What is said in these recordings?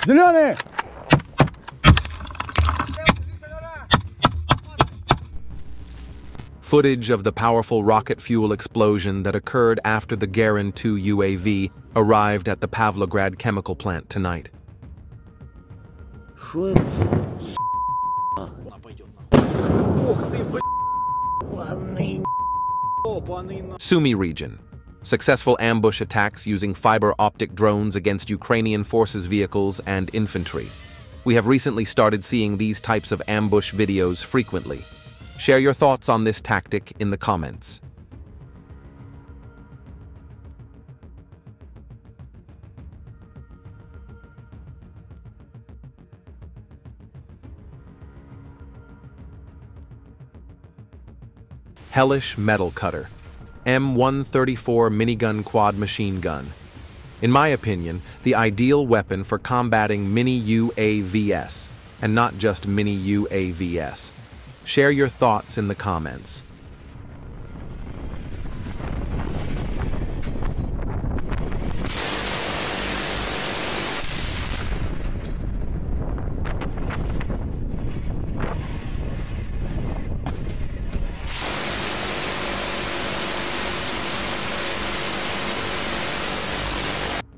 Зеленый! Footage of the powerful rocket fuel explosion that occurred after the Garin-2 UAV arrived at the Pavlograd chemical plant tonight. Sumy region. Successful ambush attacks using fiber optic drones against Ukrainian forces vehicles and infantry. We have recently started seeing these types of ambush videos frequently. Share your thoughts on this tactic in the comments. Hellish Metal Cutter, M134 minigun quad machine gun. In my opinion, the ideal weapon for combating mini UAVs, and not just mini UAVs. Share your thoughts in the comments.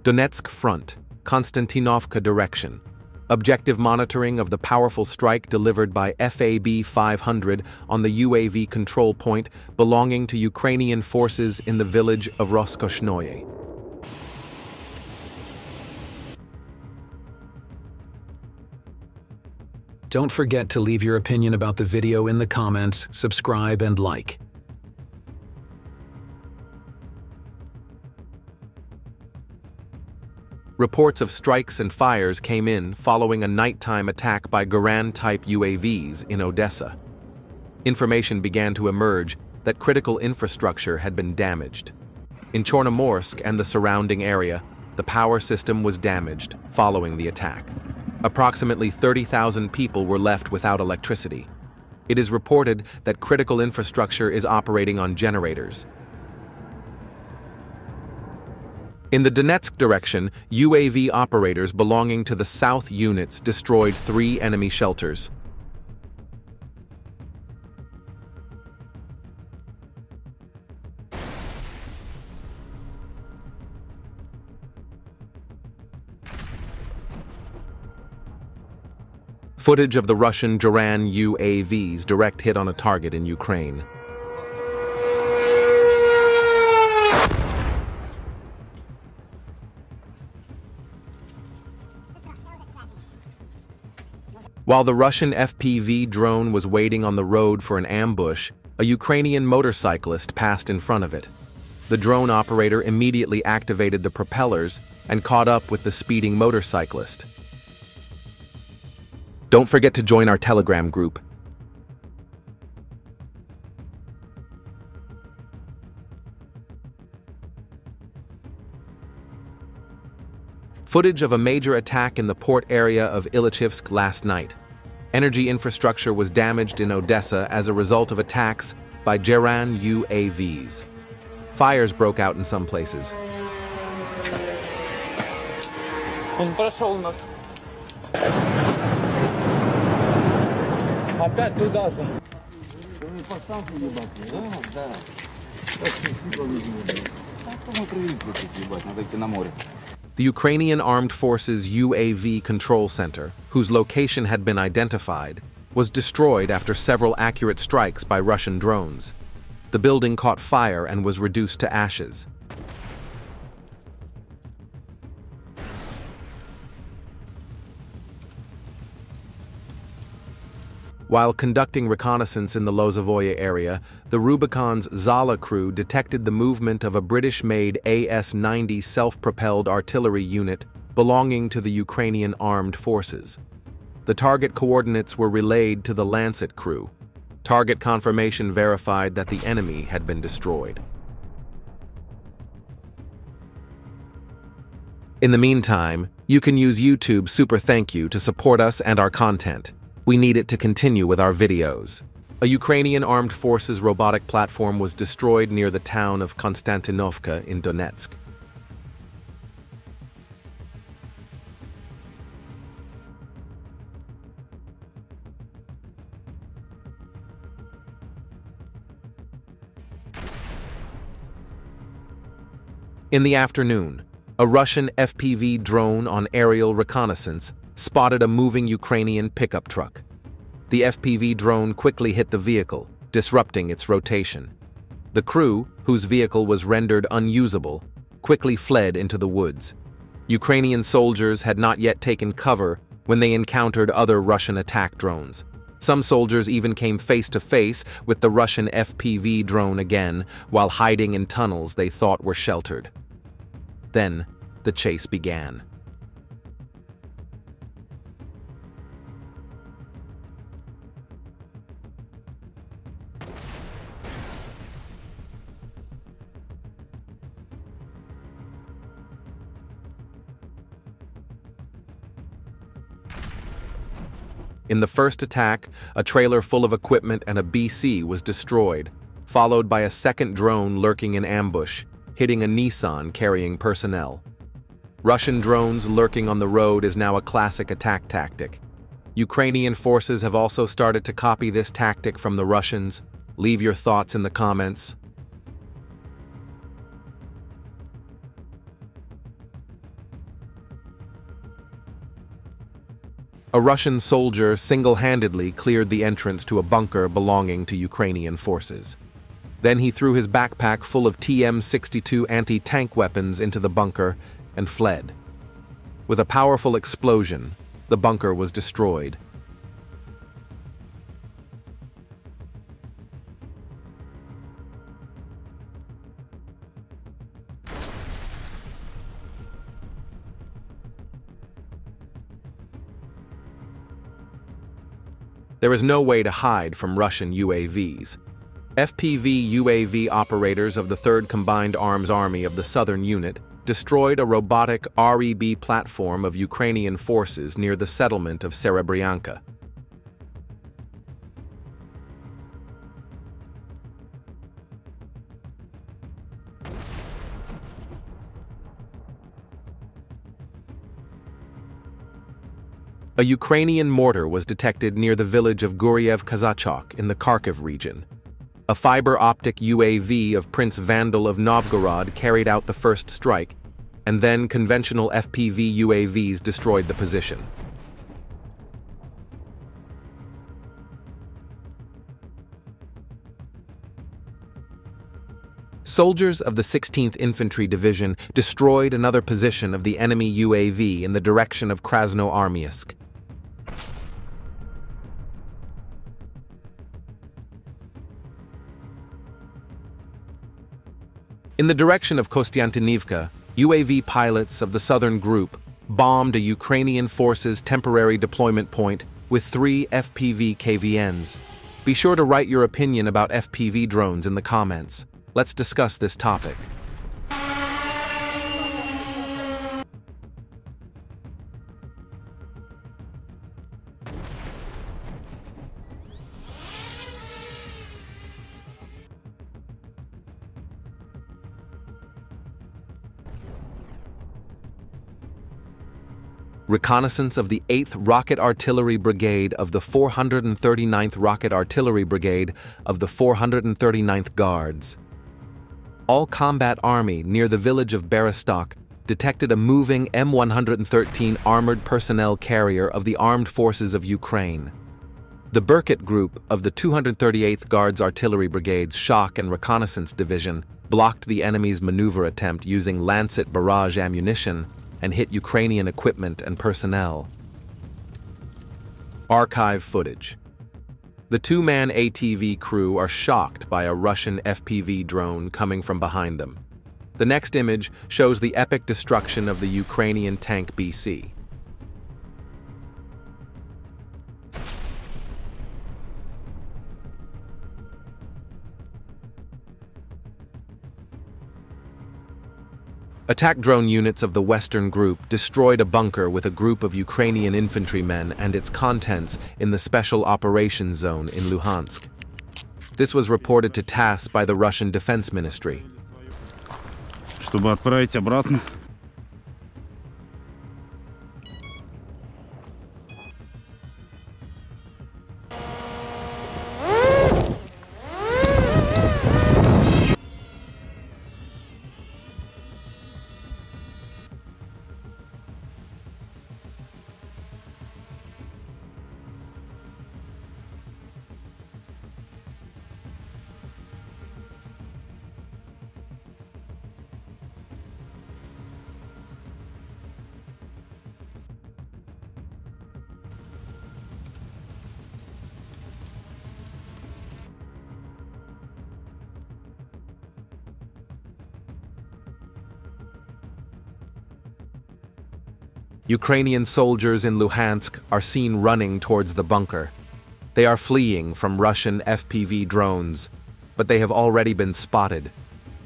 Donetsk Front, Konstantinovka direction. Objective monitoring of the powerful strike delivered by FAB-3000 on the UAV control point belonging to Ukrainian forces in the village of Roskoshnoye. Don't forget to leave your opinion about the video in the comments, subscribe and like. Reports of strikes and fires came in following a nighttime attack by Garan-type UAVs in Odessa. Information began to emerge that critical infrastructure had been damaged. In Chornomorsk and the surrounding area, the power system was damaged following the attack. Approximately 30,000 people were left without electricity. It is reported that critical infrastructure is operating on generators. In the Donetsk direction, UAV operators belonging to the South units destroyed 3 enemy shelters. Footage of the Russian Duran UAV's direct hit on a target in Ukraine. While the Russian FPV drone was waiting on the road for an ambush, a Ukrainian motorcyclist passed in front of it. The drone operator immediately activated the propellers and caught up with the speeding motorcyclist. Don't forget to join our Telegram group. Footage of a major attack in the port area of Ilychivsk last night. Energy infrastructure was damaged in Odessa as a result of attacks by Garan UAVs. Fires broke out in some places. Он прошел нас. Опять туда же. Да. Надо идти на море. The Ukrainian Armed Forces UAV control center, whose location had been identified, was destroyed after several accurate strikes by Russian drones. The building caught fire and was reduced to ashes. While conducting reconnaissance in the Lozovoye area, the Rubicon's Zala crew detected the movement of a British-made AS-90 self-propelled artillery unit belonging to the Ukrainian armed forces. The target coordinates were relayed to the Lancet crew. Target confirmation verified that the enemy had been destroyed. In the meantime, you can use YouTube Super Thank You to support us and our content. We need it to continue with our videos. A Ukrainian armed forces robotic platform was destroyed near the town of Konstantinovka in Donetsk. In the afternoon, a Russian FPV drone on aerial reconnaissance spotted a moving Ukrainian pickup truck. The FPV drone quickly hit the vehicle, disrupting its rotation. The crew, whose vehicle was rendered unusable, quickly fled into the woods. Ukrainian soldiers had not yet taken cover when they encountered other Russian attack drones. Some soldiers even came face to face with the Russian FPV drone again while hiding in tunnels they thought were sheltered. Then, the chase began. In the first attack, a trailer full of equipment and a BC was destroyed, followed by a second drone lurking in ambush, hitting a Nissan carrying personnel. Russian drones lurking on the road is now a classic attack tactic. Ukrainian forces have also started to copy this tactic from the Russians. Leave your thoughts in the comments. A Russian soldier single-handedly cleared the entrance to a bunker belonging to Ukrainian forces. Then he threw his backpack full of TM-62 anti-tank weapons into the bunker and fled. With a powerful explosion, the bunker was destroyed. There is no way to hide from Russian UAVs. FPV UAV operators of the 3rd Combined Arms Army of the Southern Unit destroyed a robotic REB platform of Ukrainian forces near the settlement of Serebryanka. A Ukrainian mortar was detected near the village of Guryev-Kazachok in the Kharkiv region. A fiber-optic UAV of Prince Vandal of Novgorod carried out the first strike, and then conventional FPV UAVs destroyed the position. Soldiers of the 16th Infantry Division destroyed another position of the enemy UAV in the direction of Krasnoarmysk. In the direction of Kostiantynivka, UAV pilots of the Southern Group bombed a Ukrainian forces' temporary deployment point with 3 FPV KVNs. Be sure to write your opinion about FPV drones in the comments. Let's discuss this topic. Reconnaissance of the 8th Rocket Artillery Brigade of the 439th Rocket Artillery Brigade of the 439th Guards. All-combat army near the village of Berostok detected a moving M113 armored personnel carrier of the Armed Forces of Ukraine. The Berkut Group of the 238th Guards Artillery Brigade's Shock and Reconnaissance Division blocked the enemy's maneuver attempt using Lancet barrage ammunition and hit Ukrainian equipment and personnel. Archive footage. The 2-man ATV crew are shocked by a Russian FPV drone coming from behind them. The next image shows the epic destruction of the Ukrainian tank BC. Attack drone units of the Western Group destroyed a bunker with a group of Ukrainian infantrymen and its contents in the Special Operations Zone in Luhansk. This was reported to TASS by the Russian Defense Ministry. Чтобы отправить обратно. Ukrainian soldiers in Luhansk are seen running towards the bunker. They are fleeing from Russian FPV drones, but they have already been spotted.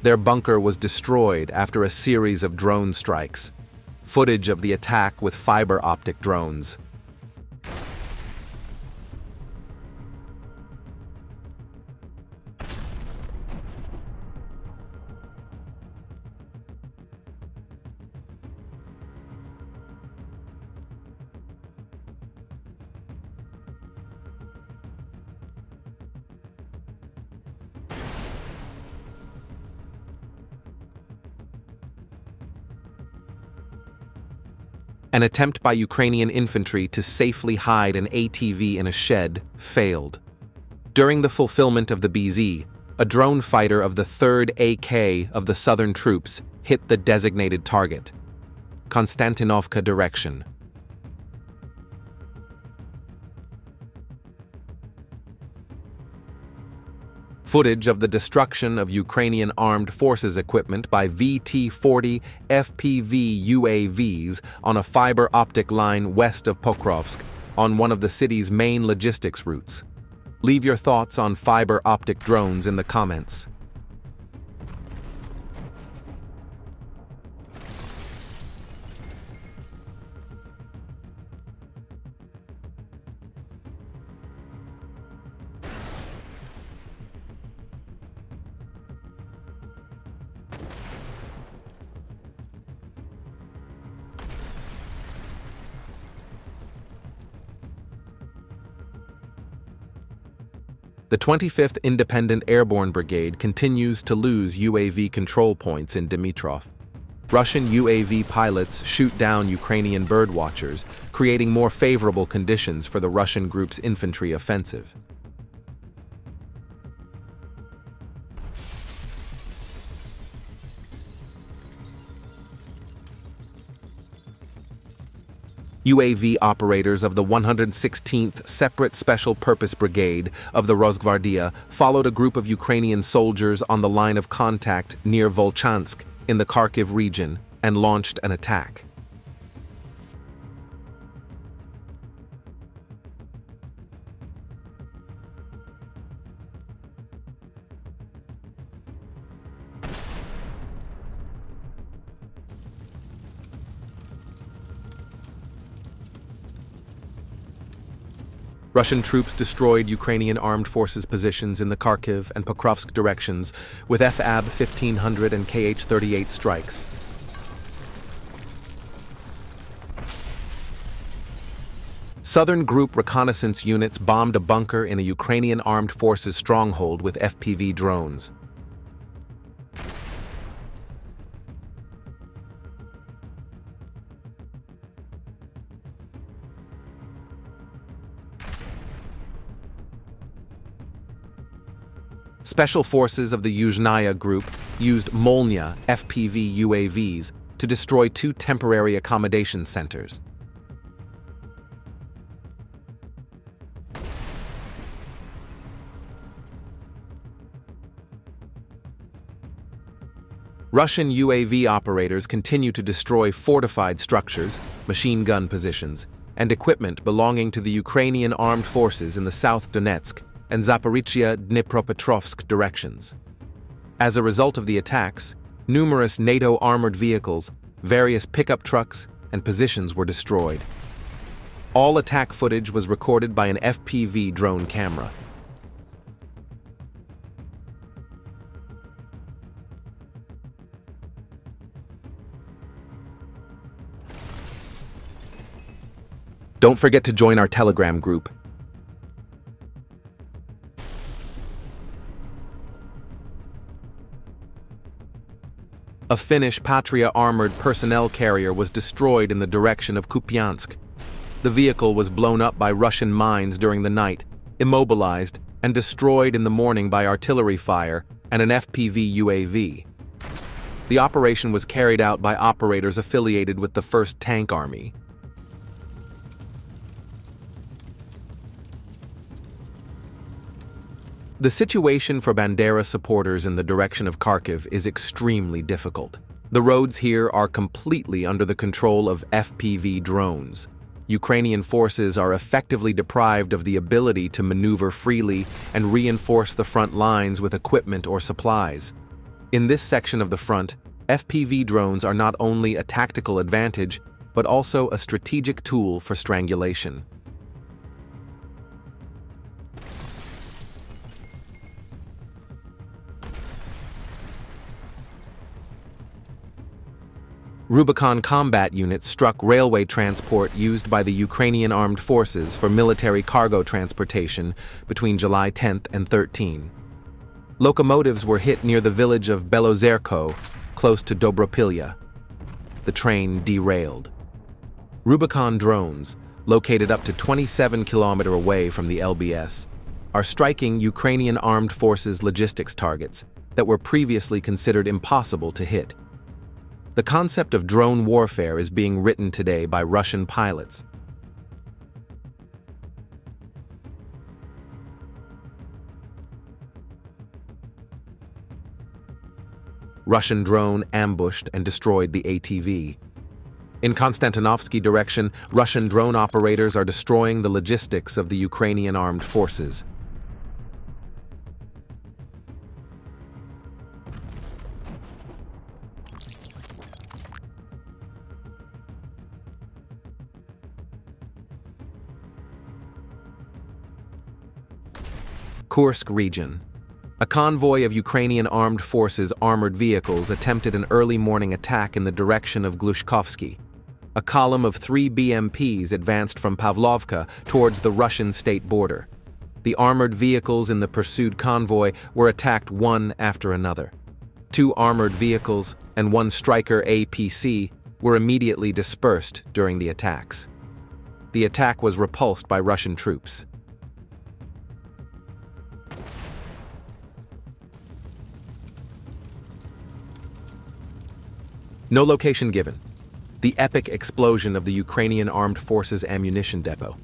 Their bunker was destroyed after a series of drone strikes. Footage of the attack with fiber optic drones. An attempt by Ukrainian infantry to safely hide an ATV in a shed failed. During the fulfillment of the BZ, a drone fighter of the 3rd AK of the Southern troops hit the designated target, Konstantinovka direction. Footage of the destruction of Ukrainian armed forces equipment by VT-40 FPV UAVs on a fiber optic line west of Pokrovsk, on one of the city's main logistics routes. Leave your thoughts on fiber optic drones in the comments. The 25th Independent Airborne Brigade continues to lose UAV control points in Dmitrov. Russian UAV pilots shoot down Ukrainian birdwatchers, creating more favorable conditions for the Russian group's infantry offensive. UAV operators of the 116th Separate Special Purpose Brigade of the Rosgvardia followed a group of Ukrainian soldiers on the line of contact near Volchansk in the Kharkiv region and launched an attack. Russian troops destroyed Ukrainian armed forces positions in the Kharkiv and Pokrovsk directions with FAB-3000 and Kh-38 strikes. Southern Group reconnaissance units bombed a bunker in a Ukrainian armed forces stronghold with FPV drones. Special forces of the Yuzhnaya Group used Molnya FPV UAVs to destroy 2 temporary accommodation centers. Russian UAV operators continue to destroy fortified structures, machine gun positions, and equipment belonging to the Ukrainian armed forces in the South Donetsk and Zaporizhia-Dnipropetrovsk directions. As a result of the attacks, numerous NATO armored vehicles, various pickup trucks, and positions were destroyed. All attack footage was recorded by an FPV drone camera. Don't forget to join our Telegram group. A Finnish Patria armored personnel carrier was destroyed in the direction of Kupiansk. The vehicle was blown up by Russian mines during the night, immobilized, and destroyed in the morning by artillery fire and an FPV UAV. The operation was carried out by operators affiliated with the 1st Tank Army. The situation for Bandera supporters in the direction of Kharkiv is extremely difficult. The roads here are completely under the control of FPV drones. Ukrainian forces are effectively deprived of the ability to maneuver freely and reinforce the front lines with equipment or supplies. In this section of the front, FPV drones are not only a tactical advantage, but also a strategic tool for strangulation. Rubicon combat units struck railway transport used by the Ukrainian armed forces for military cargo transportation between July 10th and 13. Locomotives were hit near the village of Belozerko, close to Dobropilya. The train derailed. Rubicon drones, located up to 27 kilometers away from the LBS, are striking Ukrainian armed forces logistics targets that were previously considered impossible to hit. The concept of drone warfare is being written today by Russian pilots. Russian drone ambushed and destroyed the ATV. In Konstantinovsky direction, Russian drone operators are destroying the logistics of the Ukrainian armed forces. Kursk region. A convoy of Ukrainian armed forces armored vehicles attempted an early morning attack in the direction of Glushkovsky. A column of 3 BMPs advanced from Pavlovka towards the Russian state border. The armored vehicles in the pursued convoy were attacked one after another. 2 armored vehicles and 1 Stryker APC were immediately dispersed during the attacks. The attack was repulsed by Russian troops. No location given. The epic explosion of the Ukrainian Armed Forces ammunition depot.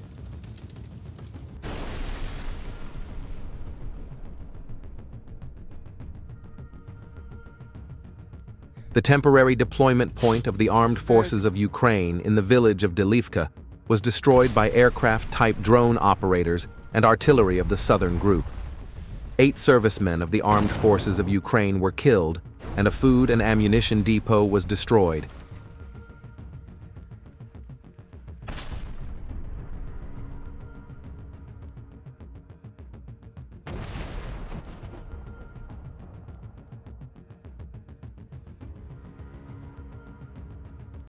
The temporary deployment point of the Armed Forces of Ukraine in the village of Delivka was destroyed by aircraft-type drone operators and artillery of the Southern Group. 8 servicemen of the Armed Forces of Ukraine were killed, and a food and ammunition depot was destroyed.